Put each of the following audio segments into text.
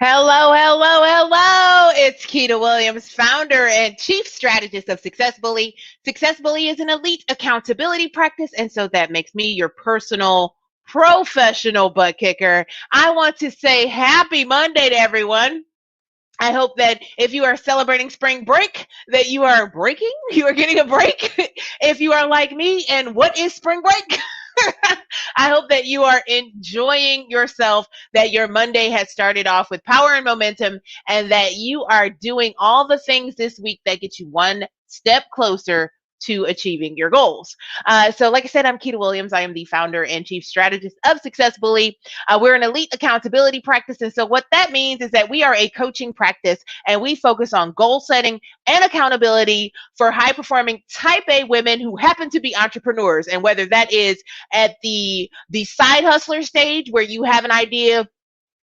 Hello, hello, hello. It's Keita Williams, founder and chief strategist of Success Bully. Success Bully is an elite accountability practice, and so that makes me your personal professional butt kicker. I want to say happy Monday to everyone. I hope that if you are celebrating spring break, that you are breaking, you are getting a break. If you are like me, and what is spring break? I hope that you are enjoying yourself, that your Monday has started off with power and momentum, and that you are doing all the things this week that get you one step closer to achieving your goals. Like I said, I'm Keita Williams. I am the founder and chief strategist of Success Bully. We're an elite accountability practice. And so, what that means is that we are a coaching practice and we focus on goal setting and accountability for high performing type A women who happen to be entrepreneurs. And whether that is at the side hustler stage where you have an idea,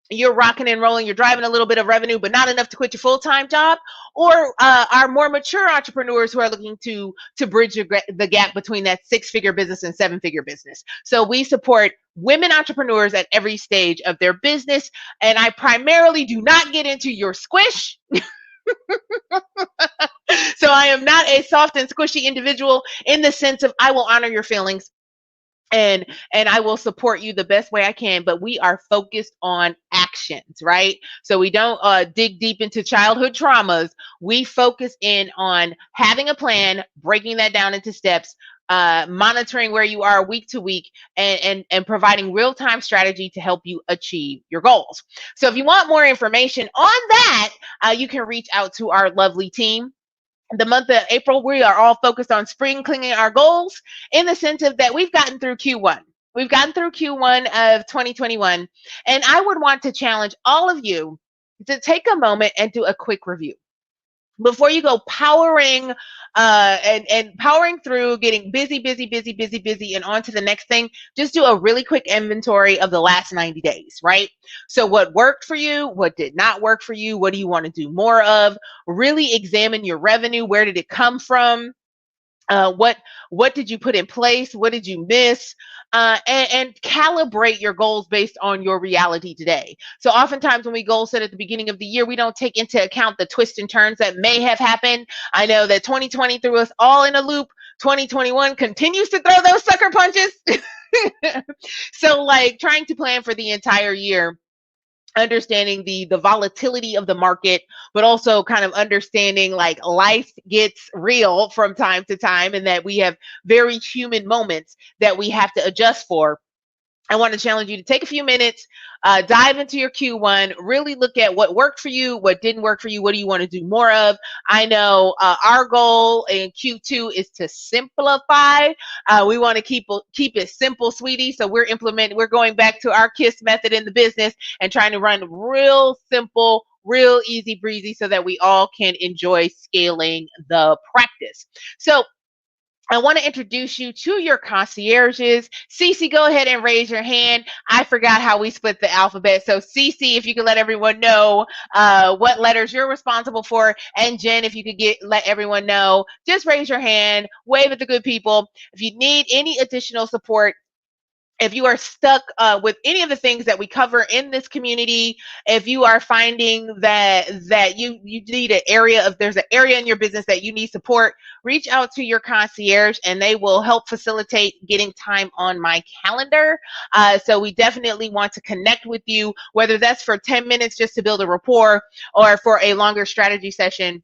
you're rocking and rolling, you're driving a little bit of revenue, but not enough to quit your full-time job, or our more mature entrepreneurs who are looking to bridge the gap between that six-figure business and seven-figure business. So we support women entrepreneurs at every stage of their business, and I primarily do not get into your squish. So I am not a soft and squishy individual in the sense of I will honor your feelings and I will support you the best way I can, but we are focused on actions, right? So we don't dig deep into childhood traumas. We focus in on having a plan, breaking that down into steps, monitoring where you are week to week, and providing real-time strategy to help you achieve your goals. So if you want more information on that, you can reach out to our lovely team. The month of April, we are all focused on spring cleaning our goals in the sense of that we've gotten through Q1. We've gotten through Q1 of 2021, and I would want to challenge all of you to take a moment and do a quick review before you go powering and powering through, getting busy, and on to the next thing. Just do a really quick inventory of the last 90 days, right? So what worked for you, what did not work for you, what do you want to do more of? Really examine your revenue. Where did it come from? What did you put in place? What did you miss? And calibrate your goals based on your reality today. So oftentimes when we goal set at the beginning of the year, we don't take into account the twists and turns that may have happened. I know that 2020 threw us all in a loop. 2021 continues to throw those sucker punches. So like trying to plan for the entire year, understanding the volatility of the market, but also kind of understanding like life gets real from time to time, and that we have very human moments that we have to adjust for. I want to challenge you to take a few minutes, dive into your Q1, really look at what worked for you, what didn't work for you, what do you want to do more of. I know our goal in Q2 is to simplify. We want to keep it simple, sweetie. So we're going back to our KISS method in the business and trying to run real simple, real easy breezy so that we all can enjoy scaling the practice. So I want to introduce you to your concierges. Cece, go ahead and raise your hand. I forgot how we split the alphabet. So Cece, if you could let everyone know what letters you're responsible for. And Jen, if you could let everyone know, just raise your hand, wave at the good people. If you need any additional support, if you are stuck with any of the things that we cover in this community, if you are finding that you need an area of there's an area in your business that you need support, reach out to your concierge and they will help facilitate getting time on my calendar. So we definitely want to connect with you, whether that's for 10 minutes just to build a rapport or for a longer strategy session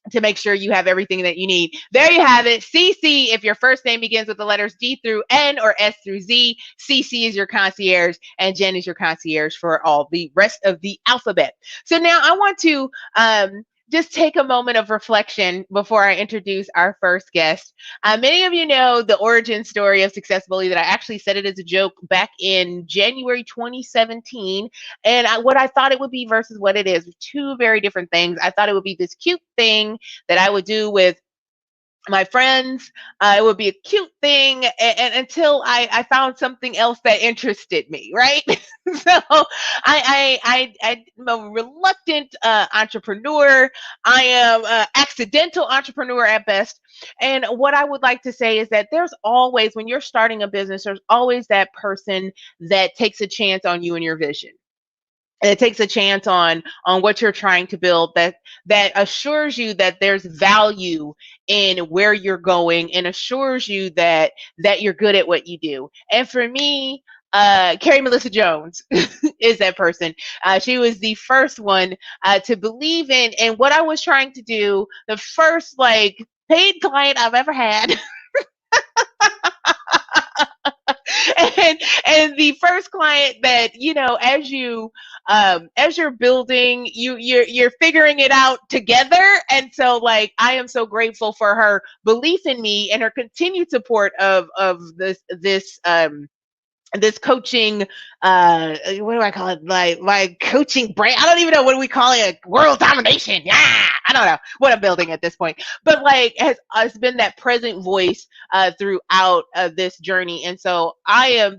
to make sure you have everything that you need. There you have it. CC, if your first name begins with the letters D through N or S through Z, CC is your concierge and Jen is your concierge for all the rest of the alphabet. So now I want to just take a moment of reflection before I introduce our first guest. Many of you know the origin story of Success Bully, that I actually said it as a joke back in January 2017. And what I thought it would be versus what it is, two very different things. I thought it would be this cute thing that I would do with my friends. It would be a cute thing, and until I found something else that interested me, right? So I'm a reluctant entrepreneur. I am an accidental entrepreneur at best. And what I would like to say is that there's always, when you're starting a business, there's always that person that takes a chance on you and your vision. And it takes a chance on what you're trying to build, that assures you that there's value in where you're going, and assures you that you're good at what you do. And for me, Carrie Melissa Jones is that person. She was the first one to believe in what I was trying to do. The first like paid client I've ever had. And the first client that, as you're building, you're figuring it out together. And so like I am so grateful for her belief in me and her continued support of this coaching, what do I call it, like coaching brand. I don't even know, what do we call it, world domination. Yeah, I don't know what I'm building at this point, but like has been that present voice throughout this journey. And so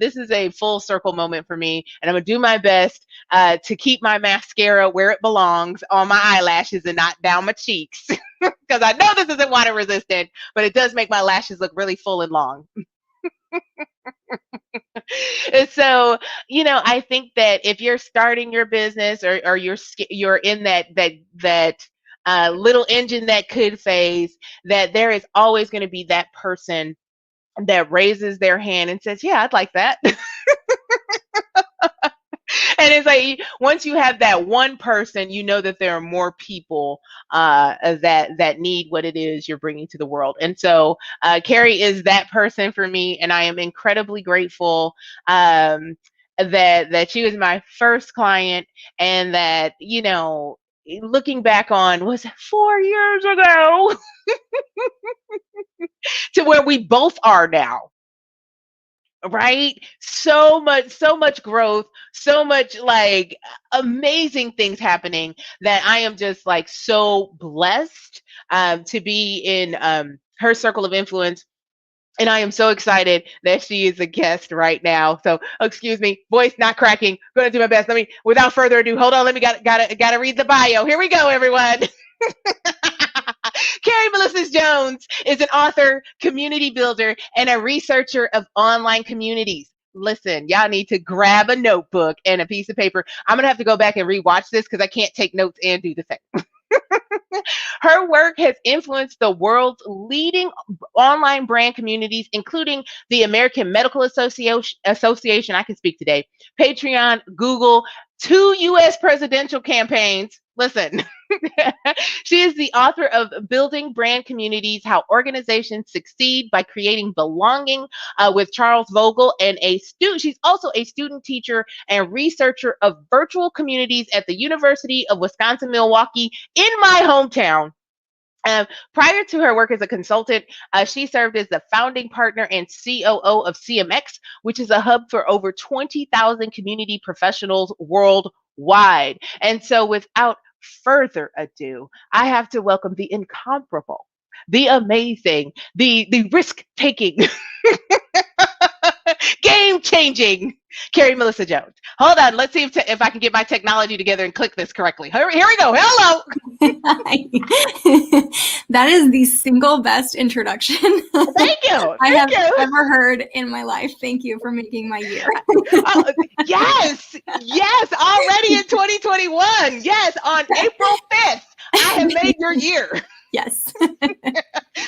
this is a full circle moment for me, and I'm gonna do my best to keep my mascara where it belongs, on my eyelashes and not down my cheeks, because I know this isn't water resistant, but it does make my lashes look really full and long. And so, I think that if you're starting your business, or you're in that little engine that could phase, that there is always going to be that person that raises their hand and says, "Yeah, I'd like that." And it's like, once you have that one person, you know that there are more people that need what it is you're bringing to the world. And so Carrie is that person for me, and I am incredibly grateful that she was my first client, and that, looking back on, was it 4 years ago, to where we both are now. Right? So much growth, so much like amazing things happening, that I am just like so blessed to be in her circle of influence. And I am so excited that she is a guest right now. So, excuse me, voice not cracking. Going to do my best. Without further ado, hold on. Let me gotta read the bio. Here we go, everyone. Carrie Melissa Jones is an author, community builder, and a researcher of online communities. Listen, y'all need to grab a notebook and a piece of paper. I'm going to have to go back and rewatch this because I can't take notes and do the same. Her work has influenced the world's leading online brand communities, including the American Medical Association, I can speak today, Patreon, Google, 2 U.S. presidential campaigns. Listen, she is the author of Building Brand Communities, How Organizations Succeed by Creating Belonging with Charles Vogel, and she's also a student teacher and researcher of virtual communities at the University of Wisconsin-Milwaukee, in my hometown. Prior to her work as a consultant, she served as the founding partner and COO of CMX, which is a hub for over 20,000 community professionals worldwide. And so without further ado, I have to welcome the incomparable, the amazing, the risk-taking, game-changing Carrie Melissa Jones. Hold on, let's see if I can get my technology together and click this correctly. Here we go. Hello. That is the single best introduction Thank you. I have ever heard in my life. Thank you for making my year. Yes, already in 2021. Yes, on April 5th, I have made your year. Yes.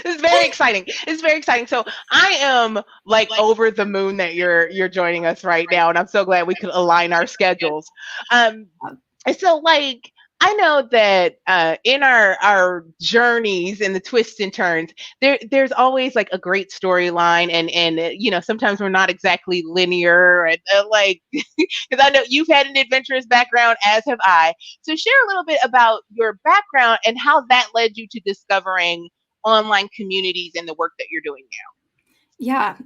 It's very exciting. It's very exciting. So I am like over the moon that you're joining us right now, and I'm so glad we could align our schedules. And so like, I know that in our journeys and the twists and turns, there's always like a great storyline, and sometimes we're not exactly linear, and like, because I know you've had an adventurous background, as have I. So share a little bit about your background and how that led you to discovering online communities and the work that you're doing now. Yeah.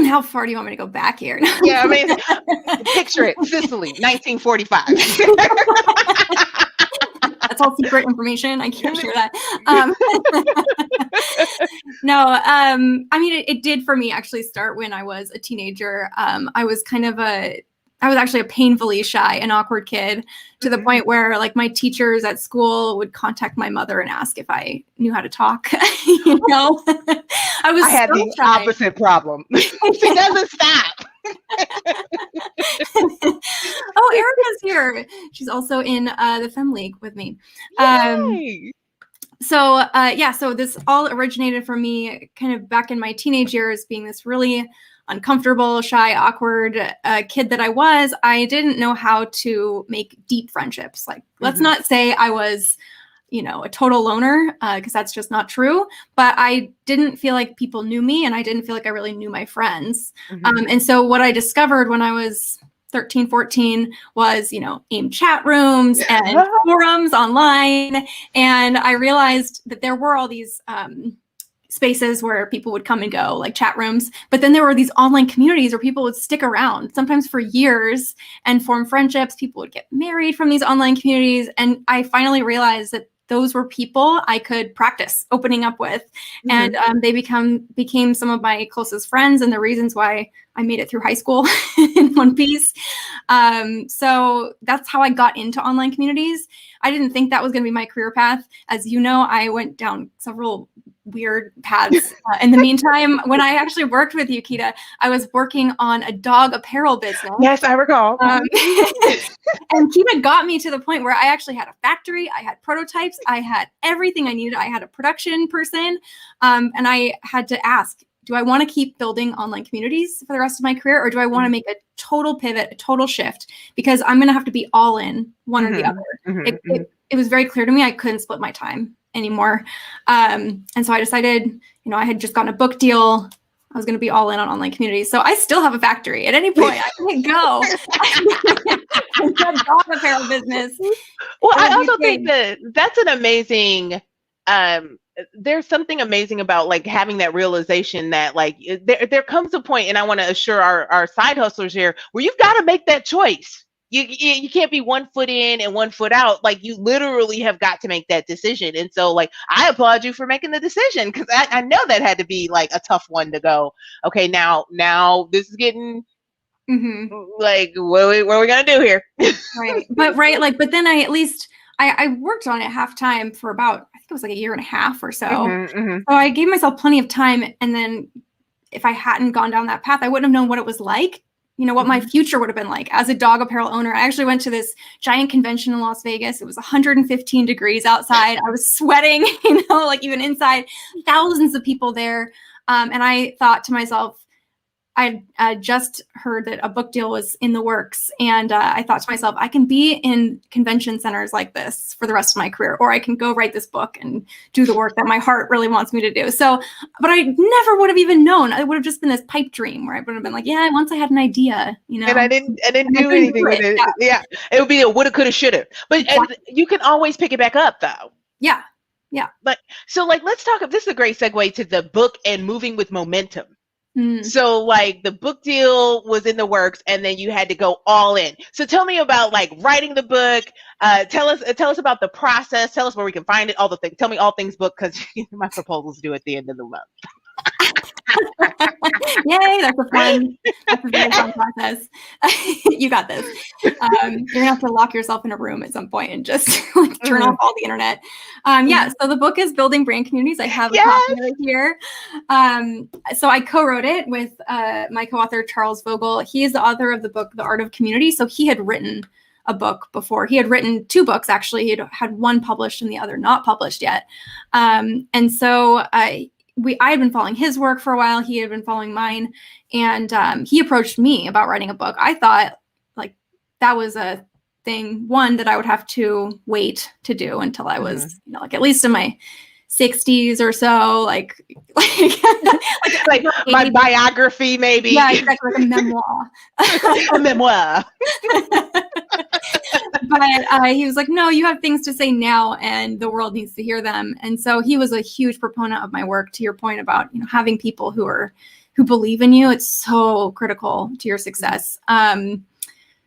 How far do you want me to go back here? Yeah, I mean, picture it, Sicily, 1945. That's all secret information. I can't share that. No, I mean, it did for me actually start when I was a teenager. I was actually a painfully shy and awkward kid, to the point where like my teachers at school would contact my mother and ask if I knew how to talk. I had so the shy. Opposite problem. She doesn't stop. Oh, Erica's here. here. She's also in the Femme League with me. Yay! So this all originated for me kind of back in my teenage years, being this really uncomfortable, shy, awkward kid that I was. I didn't know how to make deep friendships. Like, let's not say I was, a total loner, because that's just not true. But I didn't feel like people knew me, and I didn't feel like I really knew my friends. And so what I discovered when I was 13, 14 was, AIM chat rooms and forums online. And I realized that there were all these spaces where people would come and go, like chat rooms. But then there were these online communities where people would stick around, sometimes for years, and form friendships. People would get married from these online communities. And I finally realized that those were people I could practice opening up with. And they became some of my closest friends, and the reasons why I made it through high school in one piece. So that's how I got into online communities. I didn't think that was going to be my career path. As you know, I went down several weird paths. In the meantime, when I actually worked with you, Kita, I was working on a dog apparel business. Yes, I recall. And Kita got me to the point where I actually had a factory, I had prototypes, I had everything I needed. I had a production person, and I had to ask, do I want to keep building online communities for the rest of my career, or do I want to make a total pivot, a total shift? Because I'm going to have to be all in one or the other. It was very clear to me I couldn't split my time anymore. And so I decided, I had just gotten a book deal. I was going to be all in on online communities. So I still have a factory. At any point, I can go. Dog apparel business. Well, I also think that that's an amazing, there's something amazing about like having that realization that like there comes a point, and I want to assure our side hustlers here, where you've got to make that choice. You can't be 1 foot in and 1 foot out. Like, you literally have got to make that decision. And so like, I applaud you for making the decision, because I know that had to be like a tough one to go, okay, now this is getting like, what are we going to do here? Right. But then I worked on it half time for about, I think it was like a year and a half or so. So I gave myself plenty of time. And then if I hadn't gone down that path, I wouldn't have known what it was like, what my future would have been like as a dog apparel owner. I actually went to this giant convention in Las Vegas. It was 115 degrees outside. I was sweating, like even inside, thousands of people there. And I thought to myself, I just heard that a book deal was in the works. And I thought to myself, I can be in convention centers like this for the rest of my career, or I can go write this book and do the work that my heart really wants me to do. So, but I never would have even known. It would have just been this pipe dream where I would have been like, yeah, once I had an idea, And I didn't do anything with it. Yeah. It would be a woulda, coulda, shoulda. But exactly. You can always pick it back up though. Yeah. But so like, let's talk. This is a great segue to the book and moving with momentum. So like, the book deal was in the works, and then you had to go all in. So tell me about like writing the book. Tell us about the process. Tell us where we can find it. All the things. Tell me all things book, because my proposals due at the end of the month. Yay, that's a very fun process. You got this. You're gonna have to lock yourself in a room at some point and just like turn off all the internet. So the book is Building Brand Communities. I have a copy of it here. So I co-wrote it with my co-author Charles Vogel. He is the author of the book The Art of Community. So he had written a book before. He had written 2 books actually. He had one published and the other not published yet. And so I had been following his work for a while. He had been following mine. And he approached me about writing a book. I thought like that was a thing, one, that I would have to wait to do until I was, like at least in my 60s or so, like my biography, maybe. Yeah, exactly, like a memoir. A memoir. But he was like, no, you have things to say now, and the world needs to hear them. And so he was a huge proponent of my work. To your point about having people who believe in you, it's so critical to your success.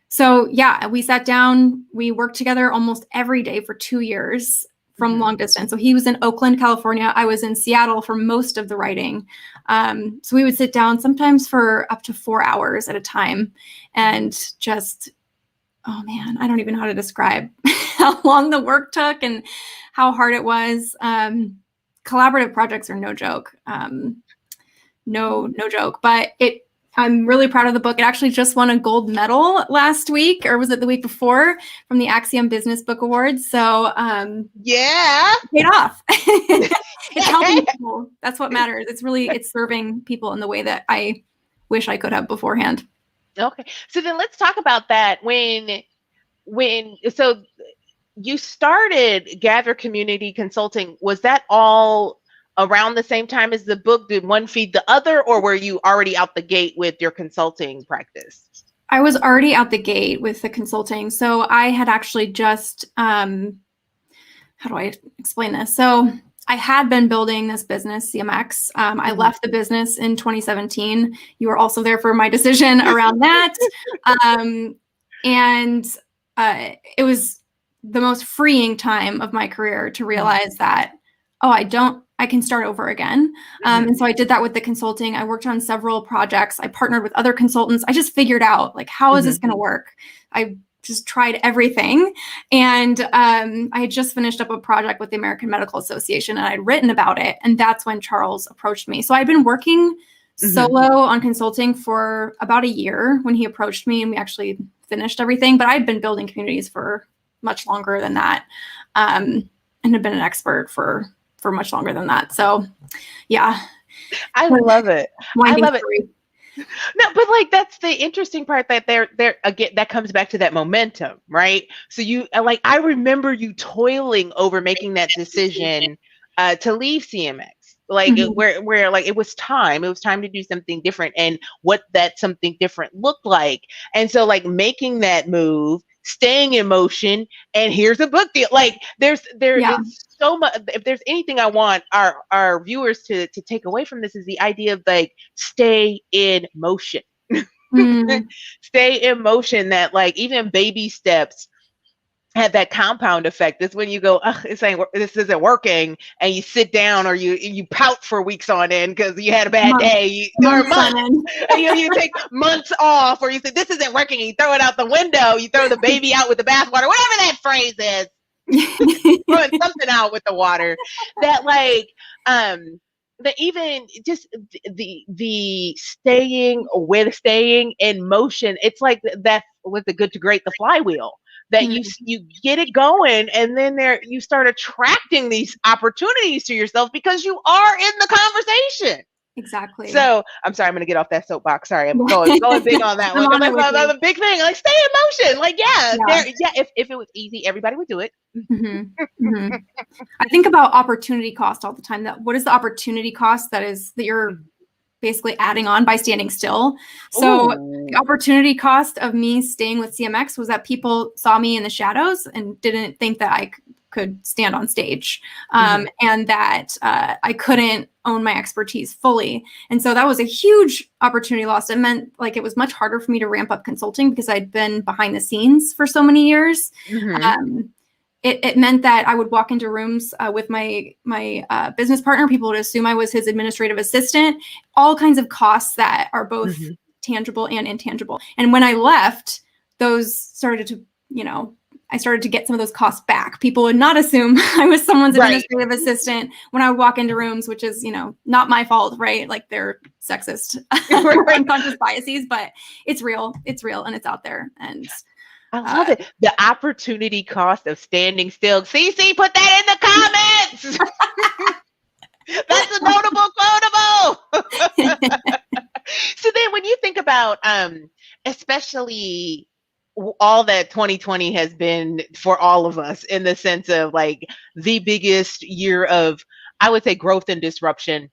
So yeah, we sat down, we worked together almost every day for 2 years from long distance. So he was in Oakland, California. I was in Seattle for most of the writing. So we would sit down sometimes for up to 4 hours at a time and just, oh man, I don't even know how to describe how long the work took and how hard it was. Collaborative projects are no joke. No joke, but I'm really proud of the book. It actually just won a gold medal last week, or was it the week before, from the Axiom Business Book Awards. So Yeah. it paid off. It's helping people. That's what matters. It's serving people in the way that I wish I could have beforehand. Okay. So then let's talk about that. So you started Gather Community Consulting. Was that all around the same time as the book? Did one feed the other, or were you already out the gate with your consulting practice? I was already out the gate with the consulting. So I had actually just, how do I explain this? So I had been building this business, CMX. I left the business in 2017. You were also there for my decision around that. And it was the most freeing time of my career to realize that, I can start over again. And so I did that with the consulting. I worked on several projects. I partnered with other consultants. I just figured out, like, how is this going to work? I just tried everything. And I had just finished up a project with the American Medical Association, and I'd written about it. And that's when Charles approached me. So I'd been working solo on consulting for about a year when he approached me, and we actually finished everything. But I'd been building communities for much longer than that, and had been an expert for much longer than that. So yeah. I love it. I love it. Story. No, but like, that's the interesting part, that there again, that comes back to that momentum, right? So you, like, I remember you toiling over making that decision to leave CMX, like where like it was time to do something different, and what that something different looked like. And so, like, making that move, staying in motion, and here's a book deal. Like, there is so much. If there's anything I want our viewers to take away from this, is the idea of, like, stay in motion. Stay in motion. That, like, even baby steps had that compound effect. That's when you go, this isn't working, and you sit down, or you pout for weeks on end because you had a bad day, or months. You take months off, or you say this isn't working, and you throw it out the window, you throw the baby out with the bathwater, whatever that phrase is. Throwing something out with the water. That, like, that even just the staying in motion. It's like that with the Good to Great, the flywheel. That you get it going, and then you start attracting these opportunities to yourself because you are in the conversation. Exactly. So I'm sorry, I'm gonna get off that soapbox. Sorry, I'm going big on that one. That's a big thing. Like, stay in motion. Like, if it was easy, everybody would do it. I think about opportunity cost all the time. That what is the opportunity cost that you're basically adding on by standing still? So the opportunity cost of me staying with CMX was that people saw me in the shadows and didn't think that I could stand on stage, and that I couldn't own my expertise fully. And so that was a huge opportunity loss. It meant, like, it was much harder for me to ramp up consulting because I'd been behind the scenes for so many years. It meant that I would walk into rooms with my business partner. People would assume I was his administrative assistant, all kinds of costs that are both tangible and intangible. And when I left, those started to, I started to get some of those costs back. People would not assume I was someone's administrative assistant when I would walk into rooms, which is, not my fault, right? Like, they're sexist, unconscious biases, but it's real, and it's out there. And I love it. The opportunity cost of standing still. CC, put that in the comments. That's a notable quotable. So then, when you think about, especially all that 2020 has been for all of us, in the sense of, like, the biggest year of, I would say, growth and disruption,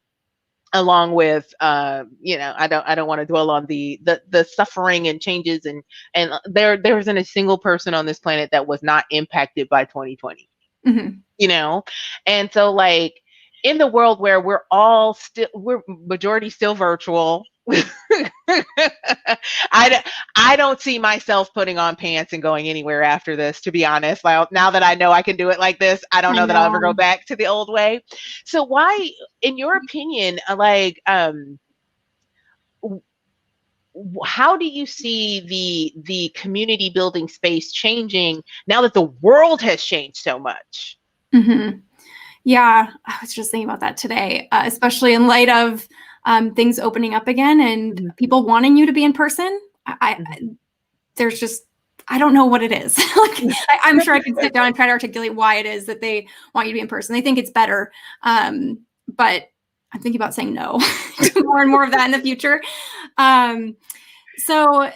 along with, I don't want to dwell on the suffering and changes, and there isn't a single person on this planet that was not impacted by 2020. And so, like, in the world where we're majority still virtual, I don't see myself putting on pants and going anywhere after this, to be honest. Like, now that I know I can do it like this, I don't know that I'll ever go back to the old way. So why, in your opinion, like, how do you see the community building space changing now that the world has changed so much? Yeah, I was just thinking about that today, especially in light of things opening up again and people wanting you to be in person. There's just, I don't know what it is. Like, I'm sure I can sit down and try to articulate why it is that they want you to be in person. They think it's better. But I'm thinking about saying no to more and more of that in the future. So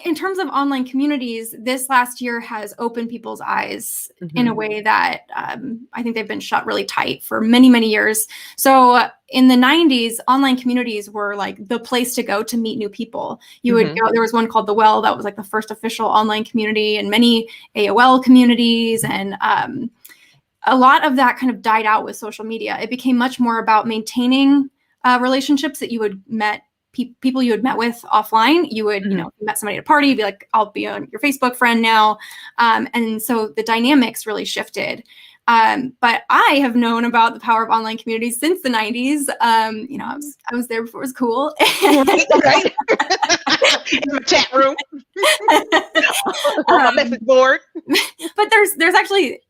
in terms of online communities, this last year has opened people's eyes in a way that I think they've been shut really tight for many, many years. So in the 90s, online communities were like the place to go to meet new people. You would go, there was one called The Well that was like the first official online community, and many AOL communities. And a lot of that kind of died out with social media. It became much more about maintaining relationships that you had met, people you had met with offline. You would, you know, you met somebody at a party, you'd be like, I'll be on your Facebook friend now. And so the dynamics really shifted. But I have known about the power of online communities since the 90s. You know, I was there before it was cool. Right. In the chat room. On my message board. But there's actually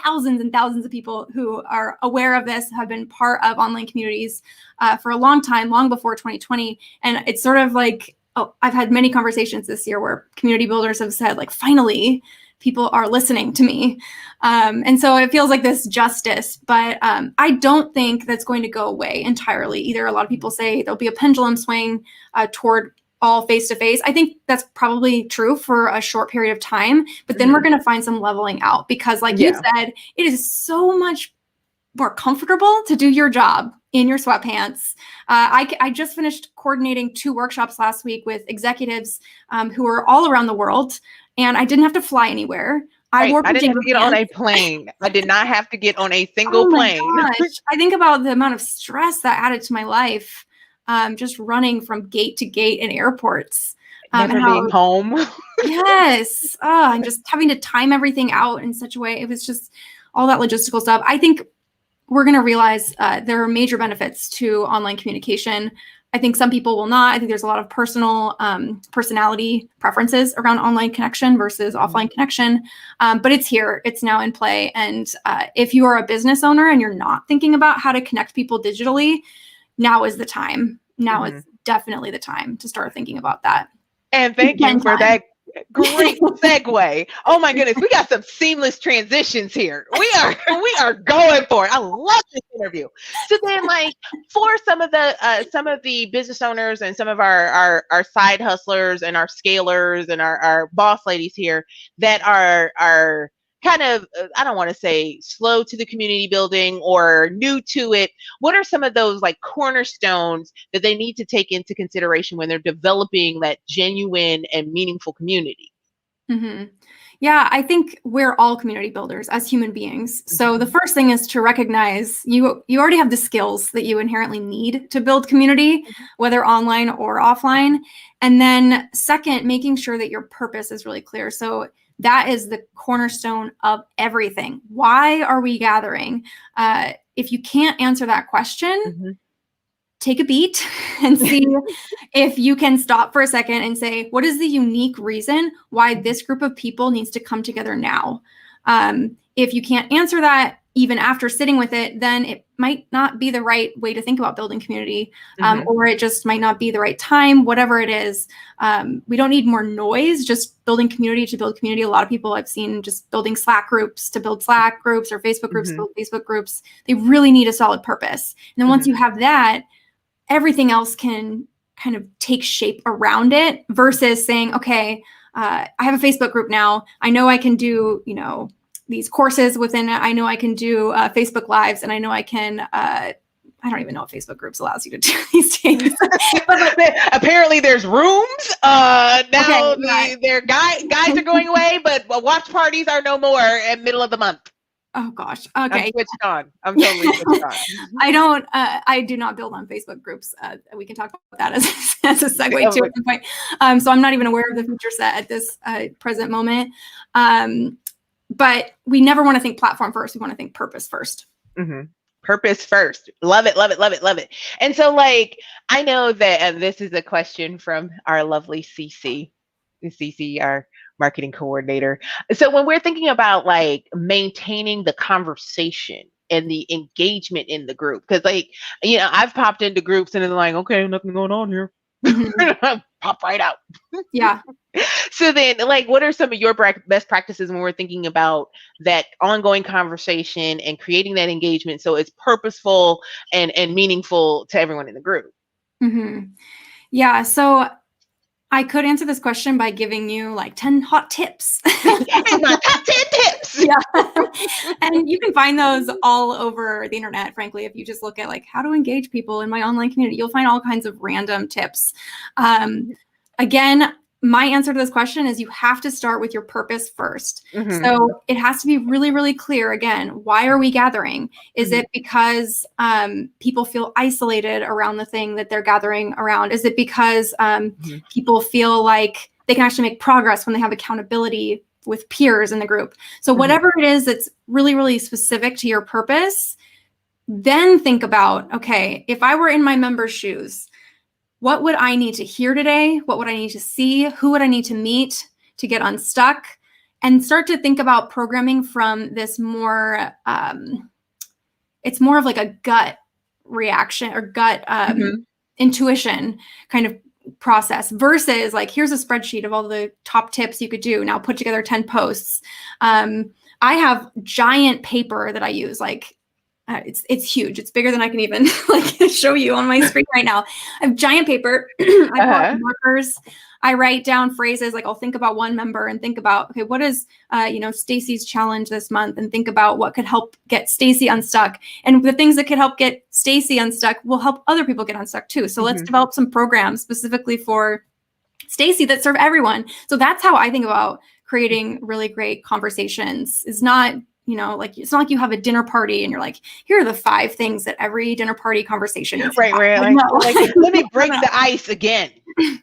thousands and thousands of people who are aware of this, have been part of online communities for a long time, long before 2020. And it's sort of like, I've had many conversations this year where community builders have said, like, finally, people are listening to me. And so it feels like this justice, but I don't think that's going to go away entirely either. A lot of people say there'll be a pendulum swing toward all face-to-face. I think that's probably true for a short period of time, but then we're going to find some leveling out because, like you said, it is so much more comfortable to do your job in your sweatpants. I just finished coordinating 2 workshops last week with executives who are all around the world, and I didn't have to fly anywhere. I didn't have to get on a plane. I did not have to get on a single plane. Gosh. I think about the amount of stress that added to my life. Just running from gate to gate in airports. Never being home. Yes. And just having to time everything out in such a way. It was just all that logistical stuff. I think we're going to realize there are major benefits to online communication. I think some people will not. I think there's a lot of personality preferences around online connection versus offline connection. But it's here. It's now in play. And if you are a business owner and you're not thinking about how to connect people digitally, now is the time. Now is definitely the time to start thinking about that. And thank you for that great segue. Oh my goodness, we got some seamless transitions here. We are going for it. I love this interview. So then, like, for some of the business owners and some of our side hustlers and our scalers and our boss ladies here that are kind of, I don't want to say slow to the community building or new to it, what are some of those like cornerstones that they need to take into consideration when they're developing that genuine and meaningful community? Yeah, I think we're all community builders as human beings. So the first thing is to recognize you already have the skills that you inherently need to build community, whether online or offline. And then second, making sure that your purpose is really clear. So that is the cornerstone of everything. Why are we gathering? If you can't answer that question, take a beat and see if you can stop for a second and say, what is the unique reason why this group of people needs to come together now? If you can't answer that, even after sitting with it, then it might not be the right way to think about building community, or it just might not be the right time, whatever it is. We don't need more noise, just building community to build community. A lot of people I've seen just building Slack groups to build Slack groups or Facebook groups to build Facebook groups. They really need a solid purpose. And then once you have that, everything else can kind of take shape around it versus saying, okay, I have a Facebook group now. I know I can do, these courses within it. I know I can do Facebook Lives, and I know I can, I don't even know what Facebook groups allows you to do these days. Apparently there's rooms. Now their guys are going away, but watch parties are no more at middle of the month. Oh gosh. Okay. I'm switched on. I'm totally switched on. I do not build on Facebook groups. We can talk about that as a segue to at some point. So I'm not even aware of the feature set at this present moment. But we never want to think platform first. We want to think purpose first. Purpose first. Love it, love it, love it, love it. And so, like, I know that, and this is a question from our lovely CC, our marketing coordinator. So when we're thinking about like maintaining the conversation and the engagement in the group. Because like, I've popped into groups and it's like, okay, nothing going on here. Pop right out. Yeah. So then, like, what are some of your best practices when we're thinking about that ongoing conversation and creating that engagement so it's purposeful and meaningful to everyone in the group? Yeah. So I could answer this question by giving you like 10 hot tips. Here's my top 10 tips. Yeah. And you can find those all over the internet, frankly. If you just look at like how to engage people in my online community, you'll find all kinds of random tips. Again, my answer to this question is you have to start with your purpose first. So it has to be really, really clear. Again, why are we gathering? Is it because people feel isolated around the thing that they're gathering around? Is it because people feel like they can actually make progress when they have accountability with peers in the group? So whatever it is that's really, really specific to your purpose, then think about, okay, if I were in my member's shoes, what would I need to hear today? What would I need to see? Who would I need to meet to get unstuck? And start to think about programming from this more, it's more of like a gut reaction or gut intuition kind of process versus like, here's a spreadsheet of all the top tips you could do. Now put together 10 posts. I have giant paper that I use, like, it's huge. It's bigger than I can even like show you on my screen right now. I have giant paper. I bought markers. I write down phrases. Like I'll think about one member and think about, okay, what is, Stacy's challenge this month, and think about what could help get Stacy unstuck. And the things that could help get Stacy unstuck will help other people get unstuck too. So let's develop some programs specifically for Stacy that serve everyone. So that's how I think about creating really great conversations. Is not, like, it's not like you have a dinner party and you're like, here are the 5 things that every dinner party conversation is. Right. Like, let me break the ice again.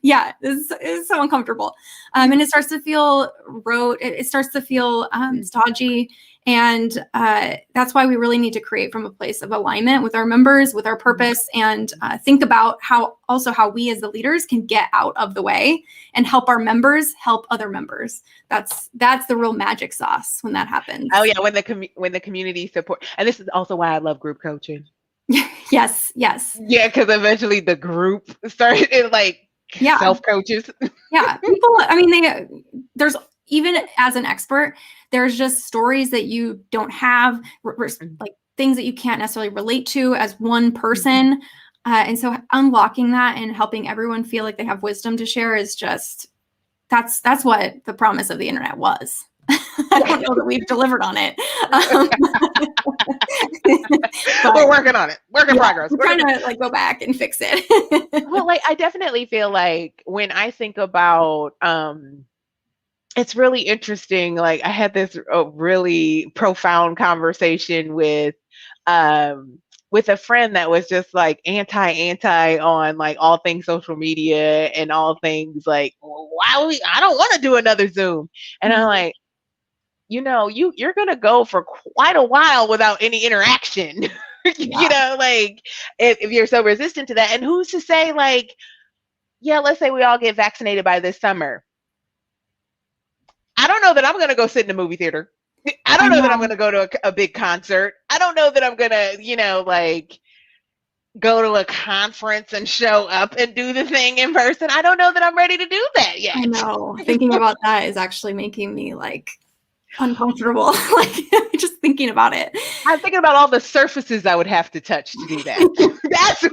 Yeah, it's so uncomfortable. And it starts to feel rote. It starts to feel stodgy. And that's why we really need to create from a place of alignment with our members, with our purpose, and think about how we as the leaders can get out of the way and help our members help other members. That's the real magic sauce when that happens. Oh yeah, when the community support, and this is also why I love group coaching. Yes. Yeah, because eventually the group started like self-coaches. Yeah, people. I mean, there's, even as an expert, there's just stories that you don't have, like things that you can't necessarily relate to as one person. And so unlocking that and helping everyone feel like they have wisdom to share is just, that's what the promise of the internet was. I don't know that we've delivered on it. We're working on it. Work in progress. We're trying to like go back and fix it. Well, like I definitely feel like when I think about it's really interesting. Like I had this really profound conversation with a friend that was just like anti on like all things social media and all things like, I don't want to do another Zoom. And I'm like, you're going to go for quite a while without any interaction, like if you're so resistant to that. And who's to say like, yeah, let's say we all get vaccinated by this summer. I don't know that I'm going to go sit in a movie theater. I don't know that I'm going to go to a big concert. I don't know that I'm going to, like go to a conference and show up and do the thing in person. I don't know that I'm ready to do that yet. I know. Thinking about that is actually making me like uncomfortable. Like just thinking about it. I'm thinking about all the surfaces I would have to touch to do that. That's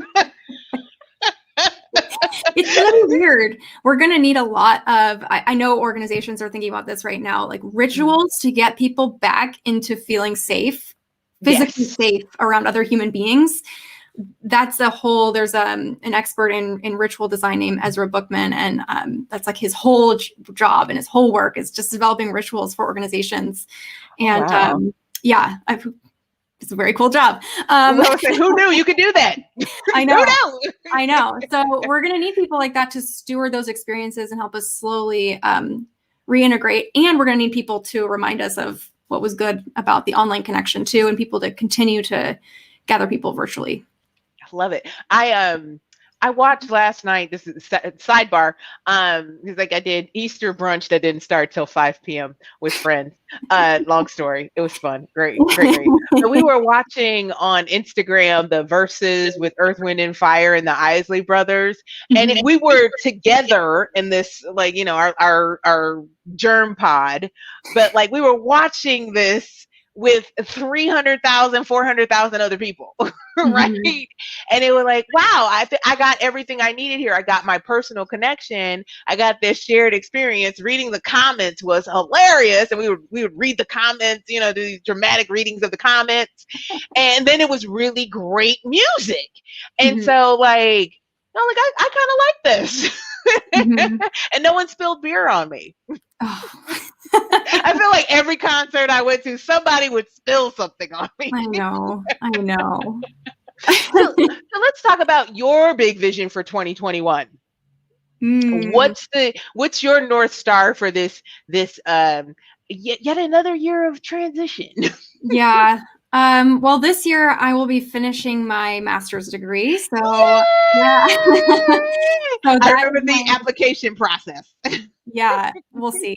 it's gonna be weird. We're gonna need a lot of, I know organizations are thinking about this right now, like rituals to get people back into feeling safe, physically safe around other human beings. That's there's an expert in ritual design named Ezra Bookman, and that's like his whole job and his whole work is just developing rituals for organizations. And it's a very cool job. Who knew you could do that? I know. Who knew? I know. So we're going to need people like that to steward those experiences and help us slowly reintegrate. And we're going to need people to remind us of what was good about the online connection too, and people to continue to gather people virtually. I love it. I I watched last night. This is sidebar. Because like I did Easter brunch that didn't start till 5 p.m. with friends. Long story. It was fun. Great, great, great. So we were watching on Instagram the verses with Earth, Wind, and Fire and the Isley Brothers, and we were together in this, like, you know, our germ pod, but like we were watching this with 300,000, 400,000 other people, right? And it was like, wow, I got everything I needed here. I got my personal connection. I got this shared experience. Reading the comments was hilarious. And we would read the comments, you know, these dramatic readings of the comments. And then it was really great music. And so like, no, like I kind of like this. And no one spilled beer on me. Oh. I feel like every concert I went to, somebody would spill something on me. I know. So let's talk about your big vision for 2021. What's your North Star for this yet another year of transition? Yeah. Well, this year I will be finishing my master's degree. So yeah. So I remember the application process. Yeah, we'll see.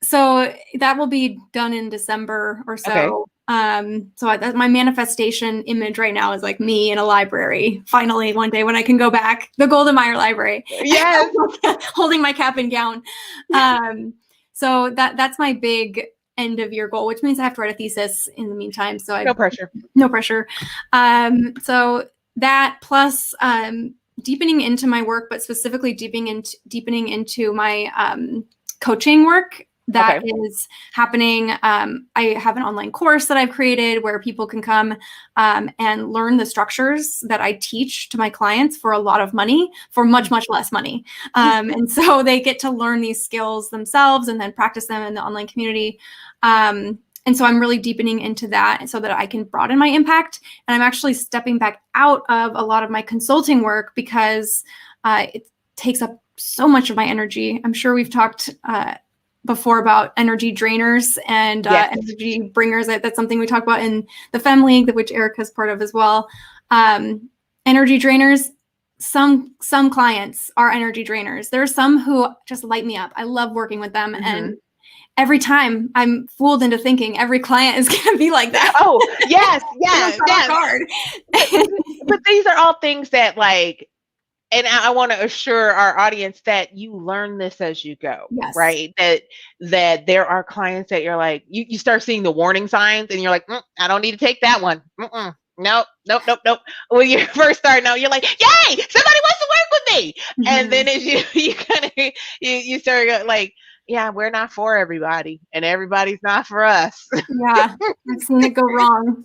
So that will be done in December or so. Okay. So my manifestation image right now is like me in a library. Finally, one day when I can go back, the Golden Meyer Library. Yes. Holding my cap and gown. So that's my big end of year goal, which means I have to write a thesis in the meantime. So no pressure. No pressure. So that plus deepening into my work, but specifically deepening into my coaching work. That is happening. I have an online course that I've created where people can come and learn the structures that I teach to my clients for a lot of money, for much, much less money. And so they get to learn these skills themselves and then practice them in the online community. And so I'm really deepening into that so that I can broaden my impact. And I'm actually stepping back out of a lot of my consulting work because it takes up so much of my energy. I'm sure we've talked before about energy drainers and energy bringers. That's something we talk about in the Femme League, which Erica's part of as well. Energy drainers, some clients are energy drainers. There are some who just light me up. I love working with them. And every time I'm fooled into thinking every client is going to be like that. Oh, yes. But these are all things that like, and I want to assure our audience that you learn this as you go, right? That there are clients that you're like, you start seeing the warning signs and you're like, I don't need to take that one. Nope. When you first start out, you're like, yay, somebody wants to work with me. And then as you kind of, you start like, yeah, we're not for everybody and everybody's not for us. Yeah, I've seen it go wrong.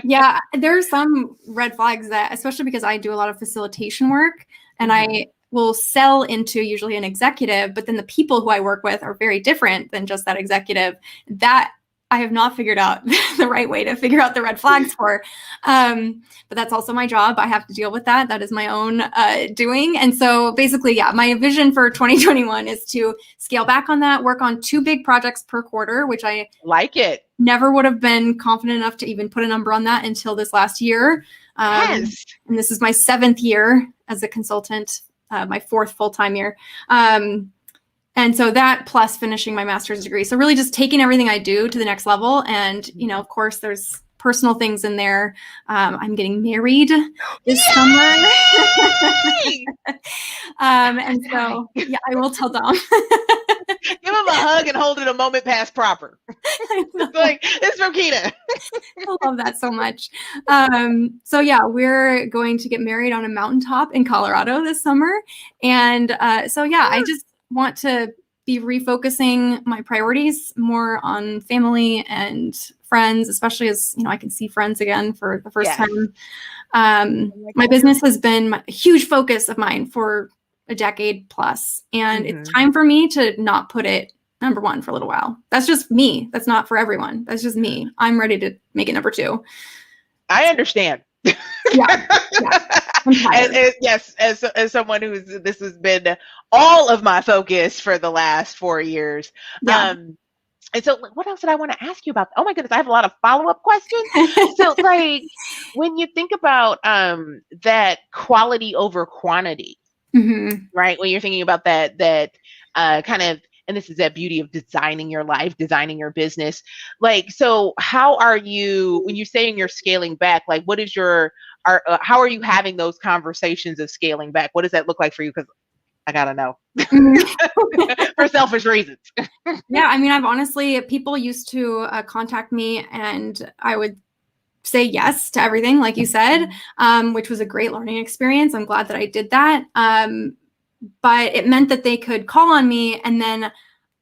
Yeah, there's some red flags that, especially because I do a lot of facilitation work and I will sell into usually an executive, but then the people who I work with are very different than just that executive. That I have not figured out the right way to figure out the red flags for. But that's also my job. I have to deal with that. That is my own doing. And so basically, yeah, my vision for 2021 is to scale back on that, work on 2 big projects per quarter, which I like it. Never would have been confident enough to even put a number on that until this last year. And this is my 7th year as a consultant, my 4th full-time year. And so that plus finishing my master's degree. So really just taking everything I do to the next level. And, you know, of course, there's personal things in there. I'm getting married this summer. And so, yeah, I will tell Dom. Give him a hug and hold it a moment past proper. It's like, it's from Keita. I love that so much. So yeah, we're going to get married on a mountaintop in Colorado this summer. And so, yeah, I just want to be refocusing my priorities more on family and friends, especially as, you know, I can see friends again for the first time. My business has been a huge focus of mine for a decade plus, and it's time for me to not put it number 1 for a little while. That's just me. That's not for everyone. That's just me. I'm ready to make it number 2. I understand. Yeah. Yes, as someone this has been all of my focus for the last 4 years. Yeah. And so what else did I want to ask you about? Oh my goodness, I have a lot of follow-up questions. So like when you think about that quality over quantity, right? When you're thinking about that kind of, and this is that beauty of designing your life, designing your business. Like, so how are you, when you're saying you're scaling back, like what is how are you having those conversations of scaling back? What does that look like for you? Because I gotta know for selfish reasons. Yeah, I mean, I've honestly, people used to contact me and I would say yes to everything, like you said, which was a great learning experience. I'm glad that I did that. But it meant that they could call on me and then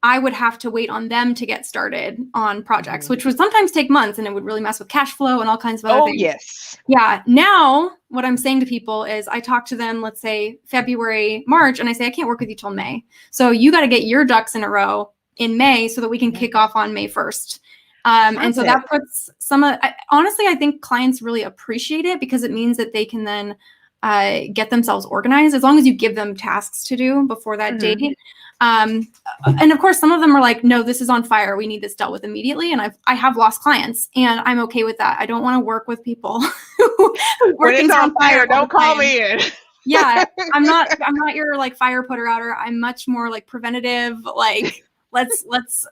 I would have to wait on them to get started on projects, which would sometimes take months and it would really mess with cash flow and all kinds of other things. Yes. Yeah. Now what I'm saying to people is I talk to them, let's say February, March, and I say, I can't work with you till May. So you got to get your ducks in a row in May so that we can kick off on May 1st. And so that puts honestly, I think clients really appreciate it because it means that they can then get themselves organized as long as you give them tasks to do before that date. And of course, some of them are like, no, this is on fire. We need this dealt with immediately. And I have lost clients and I'm okay with that. I don't want to work with people who when it's on fire, don't call me in. Yeah. I'm not your like fire putter outer. I'm much more like preventative, like let's let's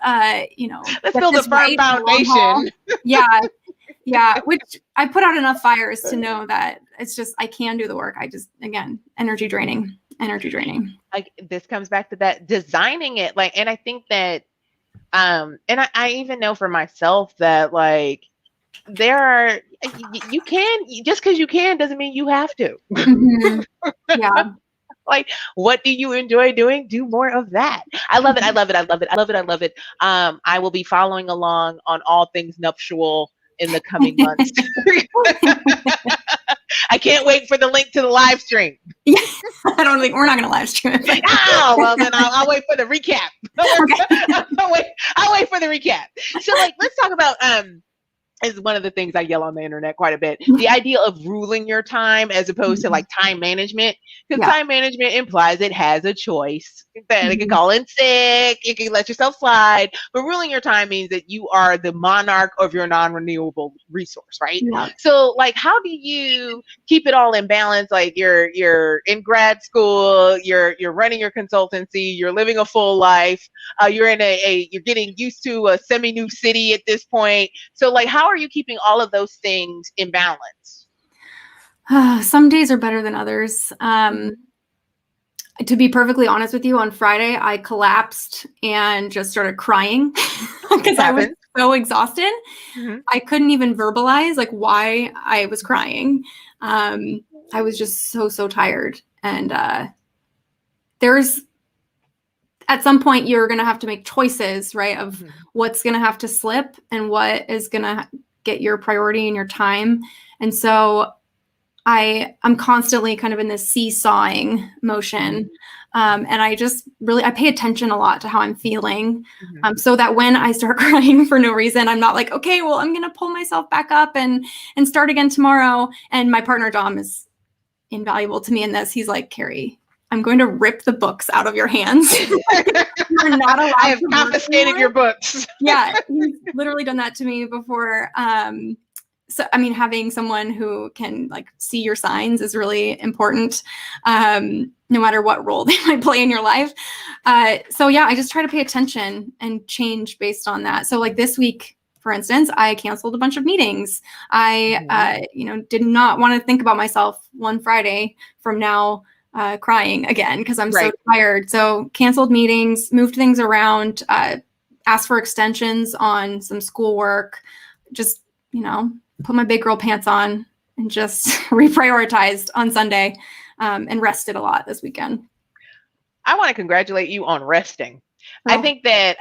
build a firm foundation. Yeah, which I put out enough fires to know that it's just I can do the work. I just, again, energy draining. Like this comes back to that designing it, like, and I think that and I even know for myself that like you can, just because you can doesn't mean you have to. Yeah. Like, what do you enjoy doing? Do more of that. I love it. I love it. I love it. I love it. I love it. I will be following along on all things nuptial in the coming months. I can't wait for the link to the live stream. Yeah, I don't think we're not going to live stream it. Oh, well, then I'll wait for the recap. I'll wait for the recap. So, like, let's talk about is one of the things I yell on the internet quite a bit. The idea of ruling your time as opposed to like time management, because time management implies it has a choice. That you can call in sick, you can let yourself slide, but ruling your time means that you are the monarch of your non-renewable resource, right? Yeah. So, like, how do you keep it all in balance? Like, you're in grad school, you're running your consultancy, you're living a full life, you're in you're getting used to a semi-new city at this point. So, like, how are you keeping all of those things in balance? Some days are better than others. To be perfectly honest with you, on Friday, I collapsed and just started crying because I was so exhausted. I couldn't even verbalize like why I was crying. I was just so tired. And there's, at some point, you're going to have to make choices, right, of what's going to have to slip and what is going to get your priority and your time. And so I'm constantly kind of in this seesawing motion. And I just really, I pay attention a lot to how I'm feeling. So that when I start crying for no reason, I'm not like, okay, well, I'm going to pull myself back up and start again tomorrow. And my partner, Dom, is invaluable to me in this. He's like, Carrie, I'm going to rip the books out of your hands. You're not allowed. I have confiscated your books. Yeah. He's literally done that to me before. So, I mean, having someone who can like see your signs is really important, no matter what role they might play in your life. So yeah, I just try to pay attention and change based on that. So like this week, for instance, I canceled a bunch of meetings. I, did not want to think about myself one Friday from now, crying again, because I'm so tired. So canceled meetings, moved things around, asked for extensions on some schoolwork, just, put my big girl pants on and just reprioritized on Sunday, and rested a lot this weekend. I want to congratulate you on resting. I think that,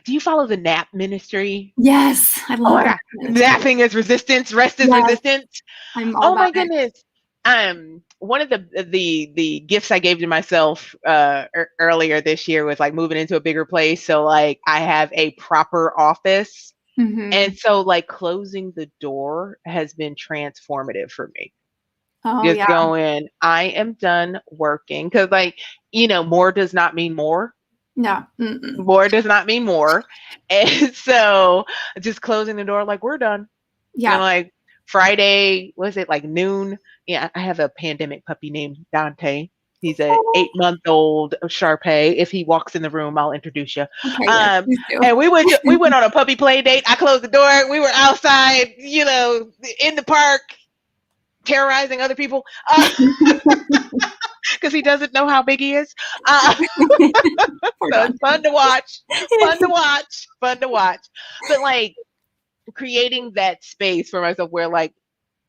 do you follow the nap ministry? Yes. I love that. Napping is resistance. Rest is resistance. Oh my goodness. One of the gifts I gave to myself earlier this year was like moving into a bigger place. So like I have a proper office. And so like closing the door has been transformative for me. Going, I am done working. Cause like, more does not mean more. Yeah. Mm-mm. More does not mean more. And so just closing the door, like, we're done. Yeah. Like Friday, was it like noon? Yeah, I have a pandemic puppy named Dante. He's a 8-month-old Shar-Pei. If he walks in the room, I'll introduce you. Okay, yes, please do. And we went on a puppy play date. I closed the door. We were outside, in the park, terrorizing other people because he doesn't know how big he is. So it's fun to watch. Fun to watch. But like creating that space for myself where like,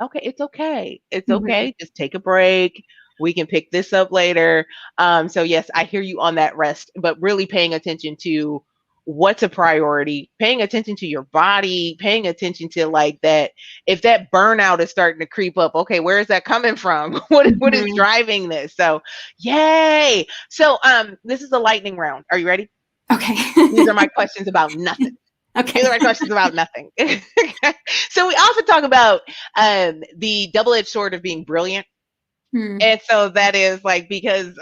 okay, it's okay. It's okay. Just take a break. We can pick this up later. So yes, I hear you on that rest, but really paying attention to what's a priority, paying attention to your body, paying attention to like that. If that burnout is starting to creep up, okay, where is that coming from? What is driving this? So yay. So this is a lightning round. Are you ready? Okay. These are my questions about nothing. Okay. These are my questions about nothing. So we often talk about the double-edged sword of being brilliant. And so that is like because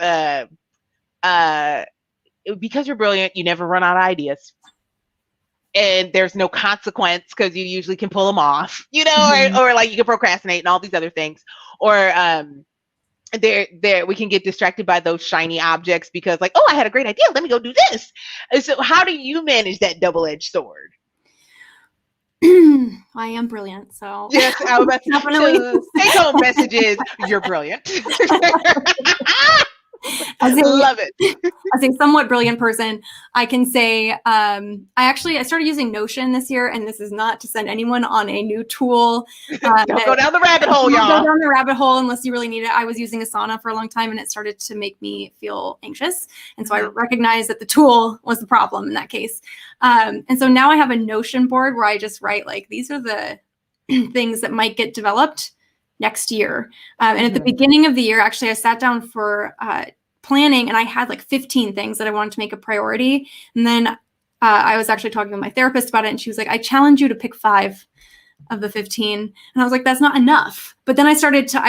you're brilliant, you never run out of ideas. And there's no consequence because you usually can pull them off, or like you can procrastinate and all these other things. Or there we can get distracted by those shiny objects because like, oh, I had a great idea. Let me go do this. And so how do you manage that double-edged sword? I am brilliant, so yes, I was definitely. So take-home message is you're brilliant. Love it. As a somewhat brilliant person, I can say I started using Notion this year, and this is not to send anyone on a new tool. Don't go down the rabbit hole, y'all. Go down the rabbit hole unless you really need it. I was using Asana for a long time, and it started to make me feel anxious. And so I recognized that the tool was the problem in that case. And so now I have a Notion board where I just write like, these are the things that might get developed next year. And at the beginning of the year, actually, I sat down for planning and I had like 15 things that I wanted to make a priority. And then I was actually talking with my therapist about it. And she was like, I challenge you to pick 5 of the 15. And I was like, that's not enough. But then I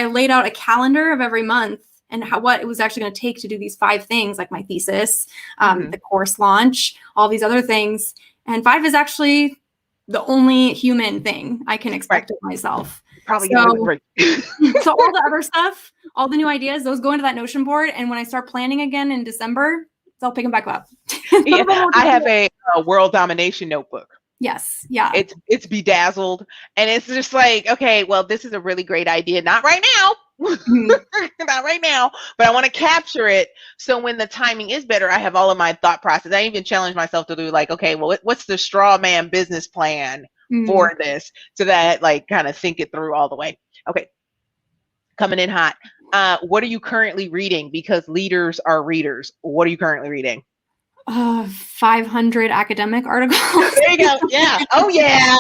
laid out a calendar of every month and what it was actually going to take to do these 5 things, like my thesis, the course launch, all these other things. And 5 is actually the only human thing I can expect of myself. Probably so all the other stuff, all the new ideas, those go into that Notion board. And when I start planning again in December, I'll pick them back up. Yeah, I have a world domination notebook. Yes. Yeah. It's bedazzled. And it's just like, okay, well, this is a really great idea. Not right now. Not right now, but I want to capture it. So when the timing is better, I have all of my thought process. I even challenge myself to do like, okay, well, what's the straw man business plan for this? So that like kind of think it through all the way. Okay. Coming in hot. What are you currently reading? Because leaders are readers. What are you currently reading? 500 academic articles. There you go. Yeah. Oh, yeah.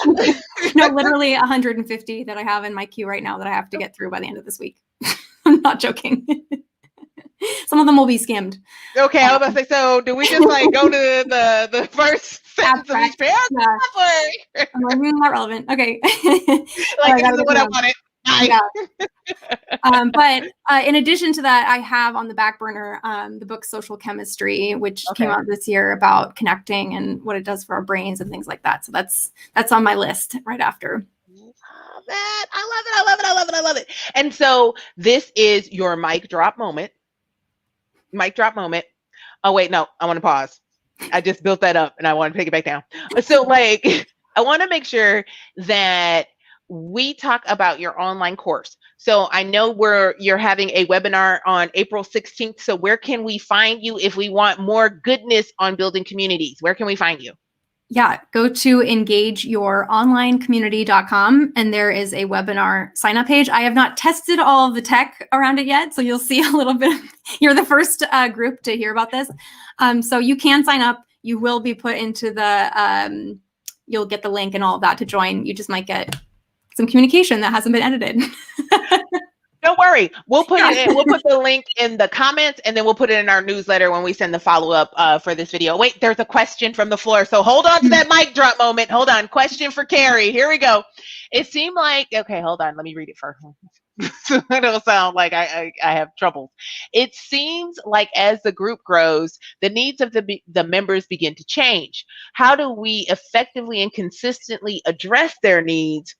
No, literally 150 that I have in my queue right now that I have to get through by the end of this week. I'm not joking. Some of them will be skimmed. Okay, I was about to say, so do we just like go to the first sentence of each paragraph? Yeah. I'm like, not relevant. Okay. Like, this is what I wanted. Yeah. But in addition to that, I have on the back burner the book Social Chemistry, which came out this year about connecting and what it does for our brains and things like that. So that's on my list right after. I love it. And so this is your mic drop moment. Oh, wait, no, I want to pause. I just built that up and I want to take it back down. So like, I want to make sure that we talk about your online course. So I know you're having a webinar on April 16th. So where can we find you if we want more goodness on building communities? Where can we find you? Yeah, go to engageyouronlinecommunity.com and there is a webinar sign up page. I have not tested all of the tech around it yet, so you'll see a little bit. You're the first group to hear about this. So you can sign up. You will be put into the, you'll get the link and all of that to join. You just might get some communication that hasn't been edited. Don't worry. We'll put it in. We'll put the link in the comments and then we'll put it in our newsletter when we send the follow-up for this video. Wait, there's a question from the floor. So hold on to that mic drop moment. Hold on. Question for Carrie. Here we go. It seemed like, okay, hold on. Let me read it first. So it'll sound like I have troubles. It seems like as the group grows, the needs of the members begin to change. How do we effectively and consistently address their needs?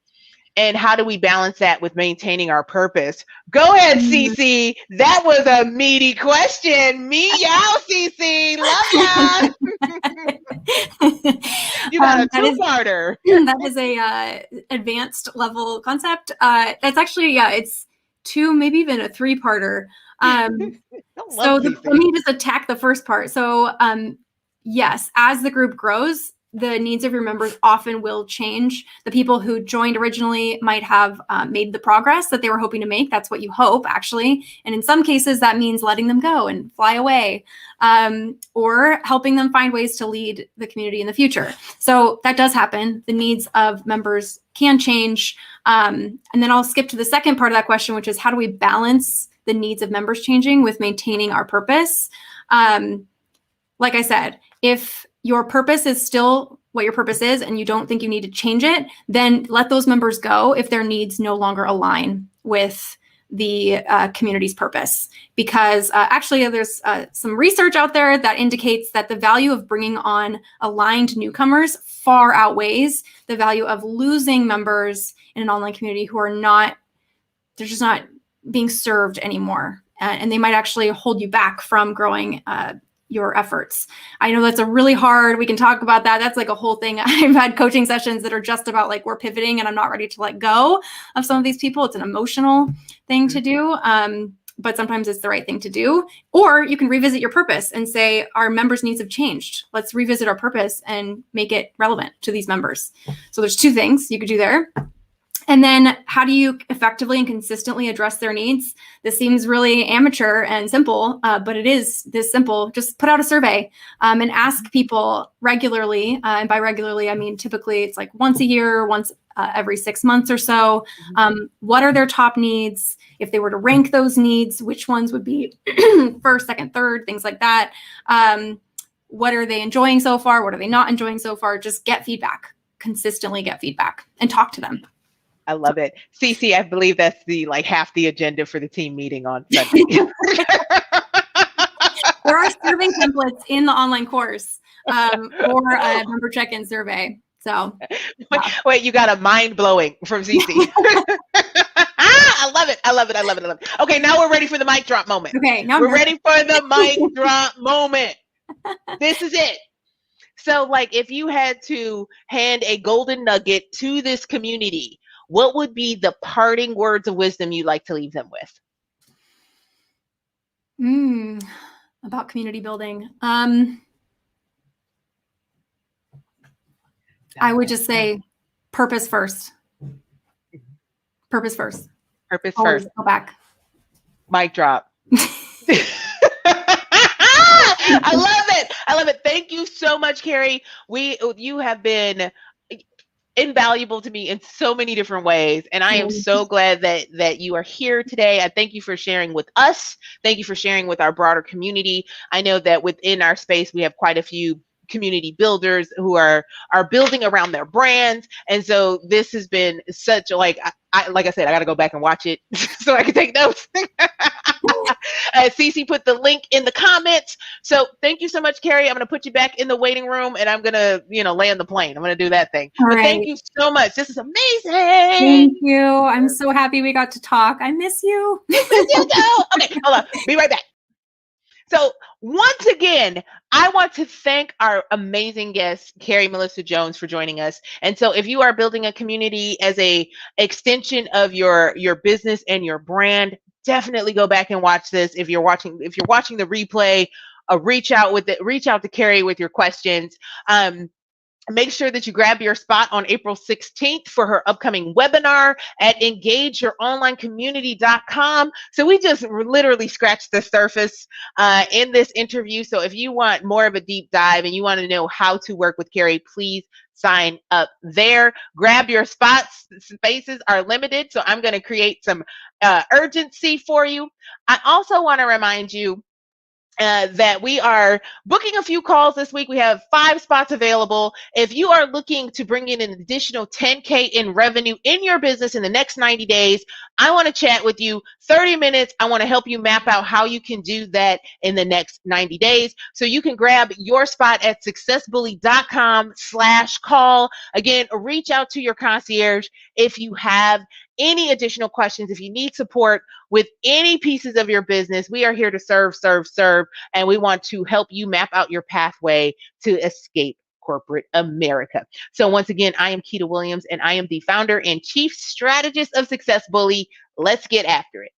And how do we balance that with maintaining our purpose? Go ahead, Cece. That was a meaty question. Meow, Cece. Love ya. You got a two-parter. That is a advanced level concept. That's actually, it's two, maybe even a three-parter. Let me just attack the first part. So yes, as the group grows, the needs of your members often will change. The people who joined originally might have made the progress that they were hoping to make. That's what you hope, actually. And in some cases, that means letting them go and fly away, or helping them find ways to lead the community in the future. So that does happen. The needs of members can change. And then I'll skip to the second part of that question, which is how do we balance the needs of members changing with maintaining our purpose? Like I said, if your purpose is still what your purpose is and you don't think you need to change it, then let those members go if their needs no longer align with the community's purpose. Because actually there's some research out there that indicates that the value of bringing on aligned newcomers far outweighs the value of losing members in an online community who are not, they're just not being served anymore. And they might actually hold you back from growing your efforts. I know that's a really hard, we can talk about that. That's like a whole thing. I've had coaching sessions that are just about like, we're pivoting and I'm not ready to let go of some of these people. It's an emotional thing to do. But sometimes it's the right thing to do. Or you can revisit your purpose and say, our members' needs have changed. Let's revisit our purpose and make it relevant to these members. So there's two things you could do there. And then how do you effectively and consistently address their needs? This seems really amateur and simple, but it is this simple. Just put out a survey and ask people regularly. And by regularly, I mean, typically it's like once a year, once every 6 months or so. What are their top needs? If they were to rank those needs, which ones would be first, second, third, things like that. What are they enjoying so far? What are they not enjoying so far? Just get feedback, consistently get feedback and talk to them. I love it. Cece, I believe that's the like half the agenda for the team meeting on Sunday. There are survey templates in the online course for a member check-in survey. So wait, you got a mind blowing from Cece. I love it. I love it. I love it. I love it. Okay, now we're ready for the mic drop moment. Okay, now we're ready for the mic drop moment. This is it. So like if you had to hand a golden nugget to this community, what would be the parting words of wisdom you'd like to leave them with? About community building. I would just say purpose first. Purpose first. Purpose Always first. Go back. Mic drop. I love it. I love it. Thank you so much, Carrie. You have been invaluable to me in so many different ways, and I am so glad that you are here today. I thank you for sharing with us. Thank you for sharing with our broader community. I know that within our space we have quite a few community builders who are building around their brands, and so this has been such like I said, I got to go back and watch it so I can take notes. Cece put the link in the comments. So thank you so much, Carrie. I'm going to put you back in the waiting room and I'm going to, land the plane. I'm going to do that thing. But thank you so much. This is amazing. Thank you. I'm so happy we got to talk. I miss you. Miss you too. Okay, hold on. Be right back. So once again, I want to thank our amazing guest, Carrie Melissa Jones, for joining us. And so if you are building a community as a extension of your business and your brand, definitely go back and watch this. If you're watching the replay, reach out to Carrie with your questions. Make sure that you grab your spot on April 16th for her upcoming webinar at engageyouronlinecommunity.com. So we just literally scratched the surface in this interview. So if you want more of a deep dive and you want to know how to work with Carrie, please sign up there. Grab your spots. Spaces are limited, so I'm going to create some urgency for you. I also want to remind you that we are booking a few calls this week. We have 5 spots available. If you are looking to bring in an additional 10K in revenue in your business in the next 90 days, I want to chat with you 30 minutes. I want to help you map out how you can do that in the next 90 days. So you can grab your spot at successbully.com/call. Again, reach out to your concierge if you have any additional questions, if you need support with any pieces of your business. We are here to serve, serve, serve, and we want to help you map out your pathway to escape corporate America. So once again, I am Keita Williams, and I am the founder and chief strategist of Success Bully. Let's get after it.